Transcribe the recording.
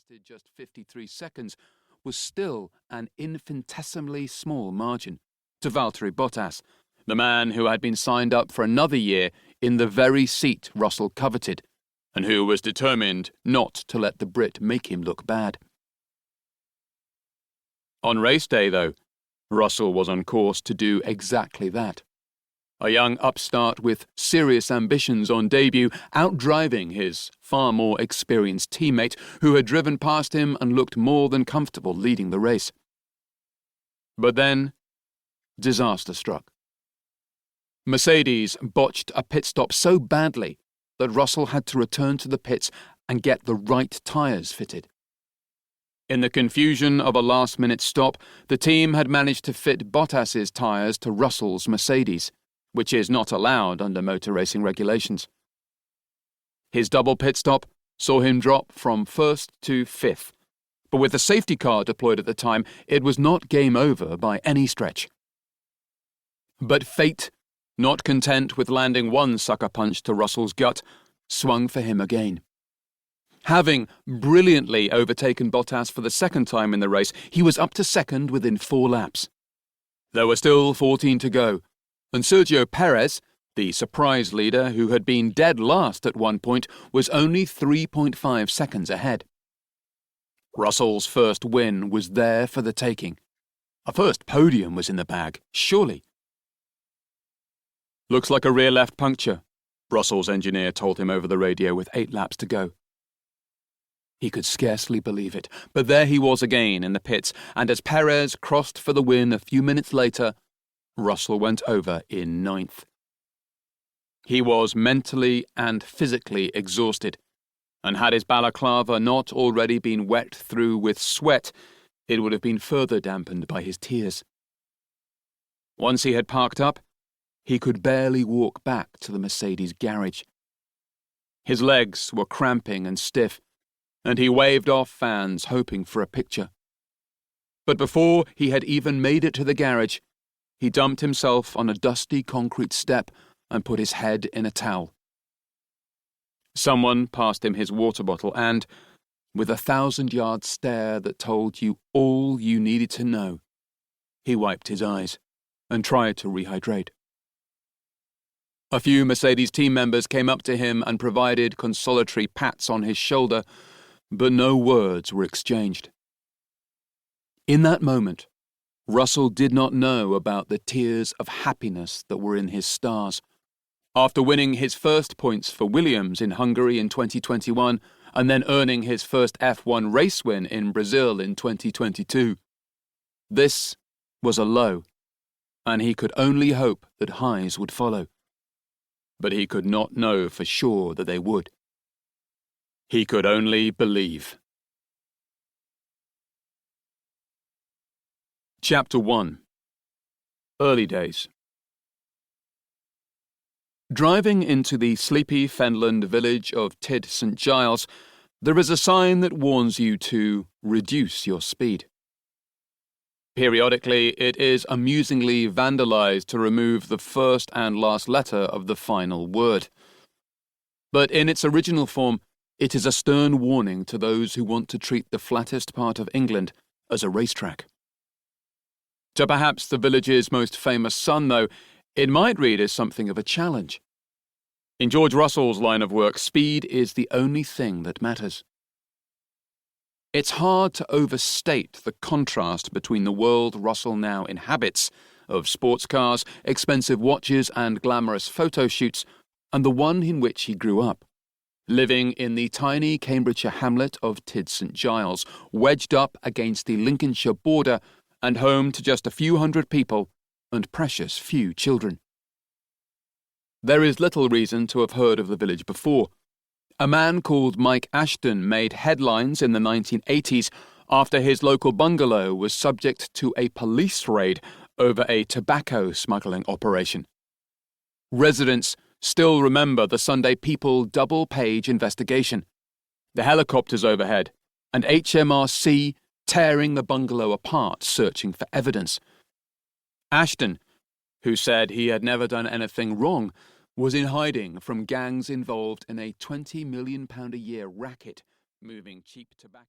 lasted just 53 seconds was still an infinitesimally small margin to Valtteri Bottas, the man who had been signed up for another year in the very seat Russell coveted, and who was determined not to let the Brit make him look bad. On race day, though, Russell was on course to do exactly that. A young upstart with serious ambitions on debut, outdriving his far more experienced teammate who had driven past him and looked more than comfortable leading the race. But then, disaster struck. Mercedes botched a pit stop so badly that Russell had to return to the pits and get the right tyres fitted. In the confusion of a last-minute stop, the team had managed to fit Bottas's tyres to Russell's Mercedes, which is not allowed under motor racing regulations. His double pit stop saw him drop from first to fifth, but with the safety car deployed at the time, it was not game over by any stretch. But fate, not content with landing one sucker punch to Russell's gut, swung for him again. Having brilliantly overtaken Bottas for the second time in the race, he was up to second within 4 laps. There were still 14 to go, and Sergio Perez, the surprise leader who had been dead last at one point, was only 3.5 seconds ahead. Russell's first win was there for the taking. A first podium was in the bag, surely. "Looks like a rear left puncture," Russell's engineer told him over the radio with 8 laps to go. He could scarcely believe it, but there he was again in the pits, and as Perez crossed for the win a few minutes later, Russell went over in 9th. He was mentally and physically exhausted, and had his balaclava not already been wet through with sweat, it would have been further dampened by his tears. Once he had parked up, he could barely walk back to the Mercedes garage. His legs were cramping and stiff, and he waved off fans hoping for a picture. But before he had even made it to the garage, he dumped himself on a dusty concrete step and put his head in a towel. Someone passed him his water bottle and, with a 1,000-yard stare that told you all you needed to know, he wiped his eyes and tried to rehydrate. A few Mercedes team members came up to him and provided consolatory pats on his shoulder, but no words were exchanged. In that moment, Russell did not know about the tears of happiness that were in his stars. After winning his first points for Williams in Hungary in 2021 and then earning his first F1 race win in Brazil in 2022, this was a low, and he could only hope that highs would follow. But he could not know for sure that they would. He could only believe. Chapter 1. Early Days. Driving into the sleepy fenland village of Tid St Giles, there is a sign that warns you to reduce your speed. Periodically, it is amusingly vandalized to remove the first and last letter of the final word. But in its original form, it is a stern warning to those who want to treat the flattest part of England as a racetrack. To perhaps the village's most famous son, though, it might read as something of a challenge. In George Russell's line of work, speed is the only thing that matters. It's hard to overstate the contrast between the world Russell now inhabits, of sports cars, expensive watches and glamorous photo shoots, and the one in which he grew up, living in the tiny Cambridgeshire hamlet of Tid St Giles, wedged up against the Lincolnshire border and home to just a few hundred people and precious few children. There is little reason to have heard of the village before. A man called Mike Ashton made headlines in the 1980s after his local bungalow was subject to a police raid over a tobacco smuggling operation. Residents still remember the Sunday People double-page investigation, the helicopters overhead, and HMRC tearing the bungalow apart searching for evidence. Ashton, who said he had never done anything wrong, was in hiding from gangs involved in a £20 million a year racket moving cheap tobacco.